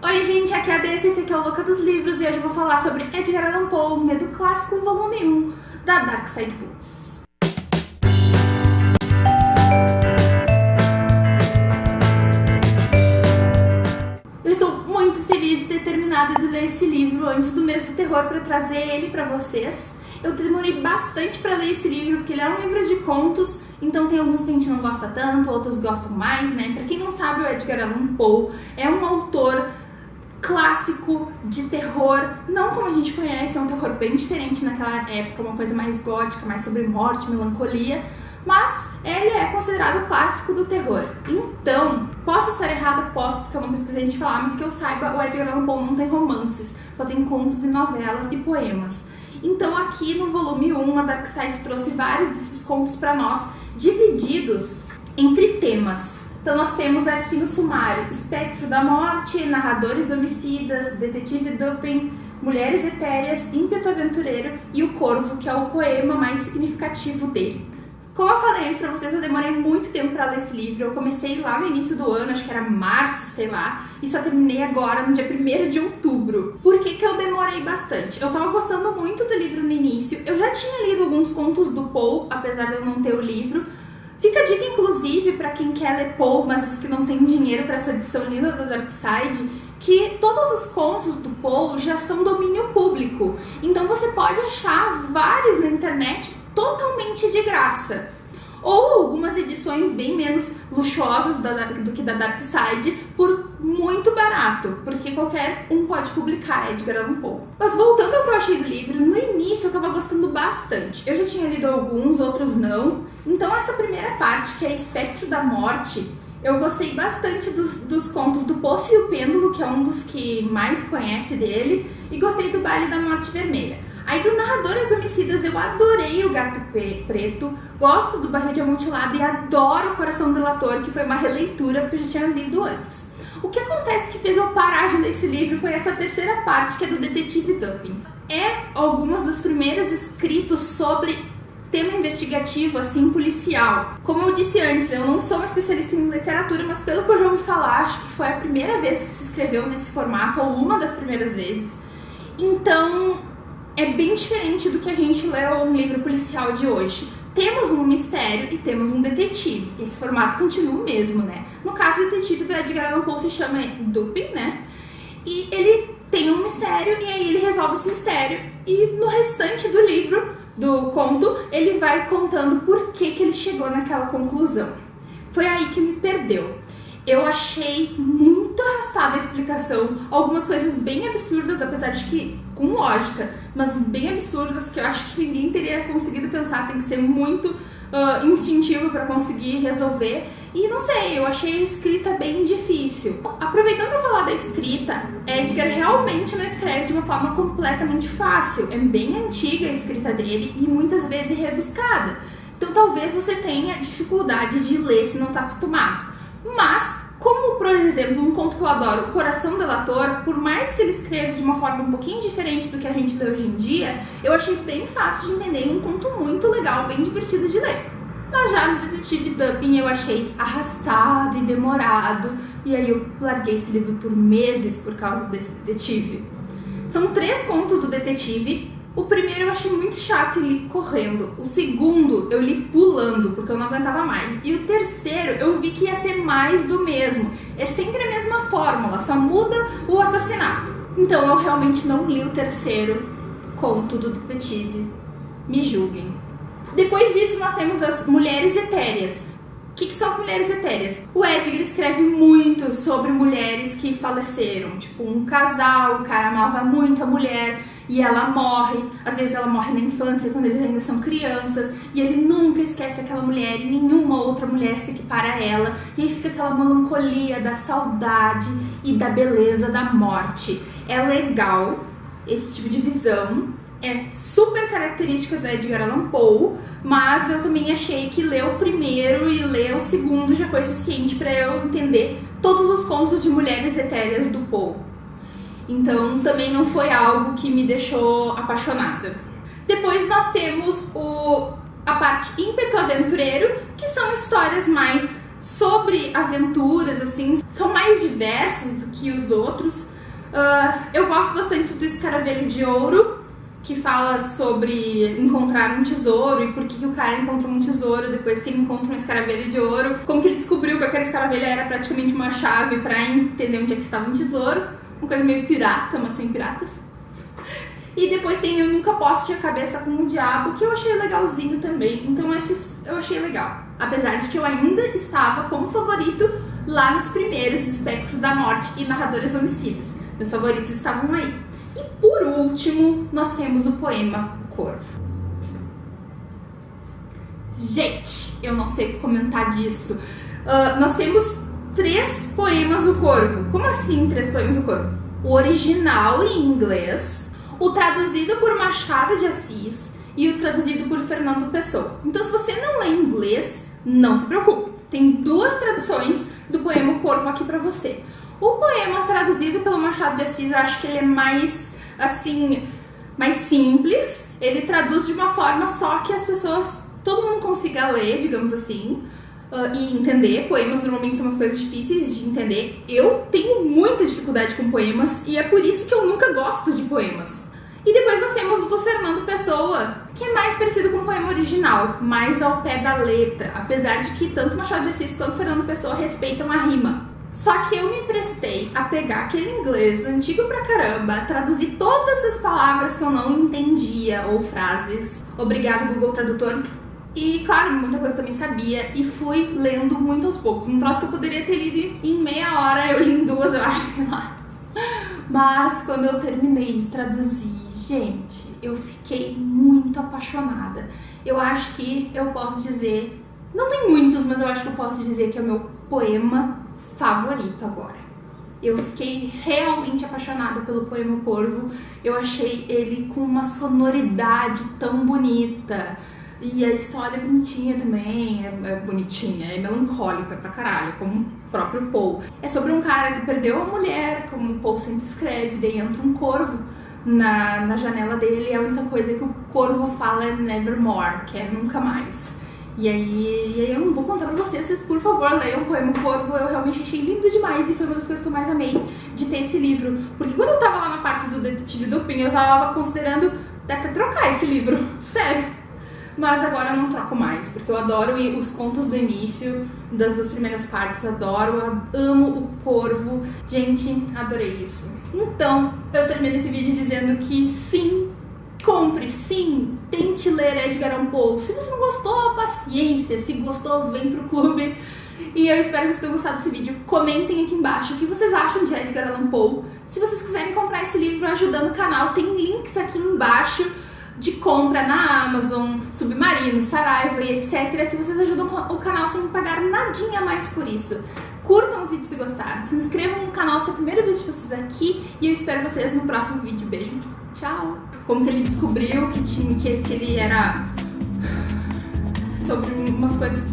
Oi gente, aqui é a Dessa, esse aqui é o Louca dos Livros e hoje eu vou falar sobre Edgar Allan Poe, Medo Clássico, volume 1, da Dark Side Books. Eu estou muito feliz de ter terminado de ler esse livro antes do mês do terror para trazer ele para vocês. Eu demorei bastante para ler esse livro porque ele é um livro de contos, então tem alguns que a gente não gosta tanto, outros gostam mais, né? Para quem não sabe, o Edgar Allan Poe é um autor clássico de terror, não como a gente conhece, é um terror bem diferente naquela época, uma coisa mais gótica, mais sobre morte, melancolia, mas ele é considerado clássico do terror. Então, posso estar errada? Posso, porque é uma coisa que a gente falar, mas que eu saiba, o Edgar Allan Poe não tem romances, só tem contos e novelas e poemas. Então aqui no volume 1, a Dark Side trouxe vários desses contos para nós, divididos entre temas. Então nós temos aqui no sumário Espectro da Morte, Narradores Homicidas, Detetive Dupin, Mulheres Etéreas, Ímpeto Aventureiro e O Corvo, que é o poema mais significativo dele. Como eu falei antes pra vocês, eu demorei muito tempo pra ler esse livro. Eu comecei lá no início do ano, acho que era março, sei lá, e só terminei agora no dia 1º de outubro. Por que que eu demorei bastante? Eu tava gostando muito do livro no início, eu já tinha lido alguns contos do Poe, apesar de eu não ter o livro. Fica a dica, inclusive, para quem quer ler Poe, mas diz que não tem dinheiro para essa edição linda da Dark Side, que todos os contos do Poe já são domínio público. Então você pode achar vários na internet totalmente de graça. Ou algumas edições bem menos luxuosas do que da Dark Side por muito barato, porque qualquer um pode publicar Edgar Allan Poe. Mas voltando ao que eu achei do livro, no início eu tava gostando bastante. Eu já tinha lido alguns, outros não. Então essa primeira parte, que é Espectro da Morte, eu gostei bastante dos contos do Poço e o Pêndulo, que é um dos que mais conhece dele, e gostei do Baile da Morte Vermelha. Aí do Narradores Homicidas eu adorei o Gato Preto, gosto do Barril de Amontilado e adoro o Coração Delator, que foi uma releitura porque eu já tinha lido antes. O que acontece que fez eu parar de ler esse livro foi essa terceira parte, que é do Detetive Dupin. É algumas dos primeiros escritos sobre tema investigativo, assim, policial. Como eu disse antes, eu não sou uma especialista em literatura, mas pelo que eu já ouvi falar, acho que foi a primeira vez que se escreveu nesse formato, ou uma das primeiras vezes. Então é bem diferente do que a gente lê um livro policial de hoje. Temos um mistério e temos um detetive. Esse formato continua o mesmo, né? No caso, o detetive do Edgar Allan Poe se chama Dupin, né? E ele tem um mistério e aí ele resolve esse mistério. E no restante do livro, do conto, ele vai contando por que ele chegou naquela conclusão. Foi aí que me perdeu. Eu achei muito arrastada a explicação, algumas coisas bem absurdas, apesar de que com lógica, mas bem absurdas, que eu acho que ninguém teria conseguido pensar, tem que ser muito instintivo para conseguir resolver. E não sei, eu achei a escrita bem difícil. Aproveitando para falar da escrita, Edgar realmente não escreve de uma forma completamente fácil. É bem antiga a escrita dele e muitas vezes rebuscada. Então talvez você tenha dificuldade de ler se não está acostumado. Mas, como por exemplo, um conto que eu adoro, O Coração Delator, por mais que ele escreva de uma forma um pouquinho diferente do que a gente lê hoje em dia, eu achei bem fácil de entender e um conto muito legal, bem divertido de ler. Mas já no Detetive Dupin eu achei arrastado e demorado, e aí eu larguei esse livro por meses por causa desse detetive. São 3 contos do detetive. O primeiro eu achei muito chato e li correndo. O segundo eu li pulando, porque eu não aguentava mais. E o terceiro eu vi que ia ser mais do mesmo. É sempre a mesma fórmula, só muda o assassinato. Então eu realmente não li o terceiro conto do detetive. Me julguem. Depois disso nós temos as Mulheres Etéreas. O que são as mulheres etéreas? O Edgar escreve muito sobre mulheres que faleceram. Tipo, um casal, o cara amava muito a mulher e ela morre. Às vezes ela morre na infância, quando eles ainda são crianças. E ele nunca esquece aquela mulher e nenhuma outra mulher se equipara a ela. E aí fica aquela melancolia da saudade e da beleza da morte. É legal esse tipo de visão. É super característica do Edgar Allan Poe, mas eu também achei que ler o primeiro e ler o segundo já foi suficiente para eu entender todos os contos de mulheres etéreas do Poe. Então também não foi algo que me deixou apaixonada. Depois nós temos a parte Ímpeto Aventureiro, que são histórias mais sobre aventuras, assim, são mais diversos do que os outros. Eu gosto bastante do Escaravelho de Ouro, que fala sobre encontrar um tesouro e por que o cara encontrou um tesouro depois que ele encontra um escaravelho de ouro, como que ele descobriu que aquele escaravelho era praticamente uma chave pra entender onde é que estava um tesouro, uma coisa meio pirata, mas sem piratas. E depois tem Eu Nunca Poste a Cabeça com o Diabo, que eu achei legalzinho também, então esses eu achei legal. Apesar de que eu ainda estava como favorito lá nos primeiros, Espectro da Morte e Narradores Homicidas. Meus favoritos estavam aí. E por último, nós temos o poema O Corvo. Gente, eu não sei comentar disso. Nós temos 3 poemas do Corvo. Como assim 3 poemas do Corvo? O original em inglês, o traduzido por Machado de Assis e o traduzido por Fernando Pessoa. Então, se você não lê inglês, não se preocupe. Tem 2 traduções do poema O Corvo aqui pra você. O poema traduzido pelo Machado de Assis, eu acho que ele é mais, assim, mais simples. Ele traduz de uma forma só que as pessoas, todo mundo consiga ler, digamos assim, e entender. Poemas normalmente são umas coisas difíceis de entender. Eu tenho muita dificuldade com poemas e é por isso que eu nunca gosto de poemas. E depois nós temos o do Fernando Pessoa, que é mais parecido com o poema original, mais ao pé da letra, apesar de que tanto Machado de Assis quanto Fernando Pessoa respeitam a rima. Só que eu me prestei a pegar aquele inglês antigo pra caramba, traduzir todas as palavras que eu não entendia, ou frases. Obrigado, Google Tradutor. E, claro, muita coisa também sabia, e fui lendo muito aos poucos. Um troço que eu poderia ter lido em meia hora, eu li em 2, eu acho, sei lá. Mas, quando eu terminei de traduzir, gente, eu fiquei muito apaixonada. Eu acho que eu posso dizer, não tem muitos, mas eu acho que eu posso dizer que é o meu poema favorito agora. Eu fiquei realmente apaixonada pelo poema Corvo. Eu achei ele com uma sonoridade tão bonita. E a história é bonitinha também, é bonitinha, é melancólica pra caralho, como o próprio Poe. É sobre um cara que perdeu a mulher, como o Poe sempre escreve, daí entra um corvo na janela dele e a única coisa que o corvo fala é nevermore, que é nunca mais. E aí eu não vou contar pra vocês por favor leiam o poema Corvo, eu realmente achei lindo demais e foi uma das coisas que eu mais amei de ter esse livro. Porque quando eu tava lá na parte do Detetive Dupin, eu tava considerando até trocar esse livro, sério. Mas agora eu não troco mais, porque eu adoro os contos do início, das 2 primeiras partes, adoro, amo o Corvo. Gente, adorei isso. Então, eu termino esse vídeo dizendo que sim, compre, sim, tente ler Edgar Allan Poe. Se você não gostou, paciência. Se gostou, vem pro clube. E eu espero que vocês tenham gostado desse vídeo. Comentem aqui embaixo o que vocês acham de Edgar Allan Poe. Se vocês quiserem comprar esse livro ajudando o canal, tem links aqui embaixo de compra na Amazon, Submarino, Saraiva e etc. que vocês ajudam o canal sem pagar nadinha mais por isso. Curtam o vídeo se gostaram, se inscrevam no canal se é a primeira vez de vocês aqui e eu espero vocês no próximo vídeo. Beijo, tchau! Como que ele descobriu que ele era sobre umas coisas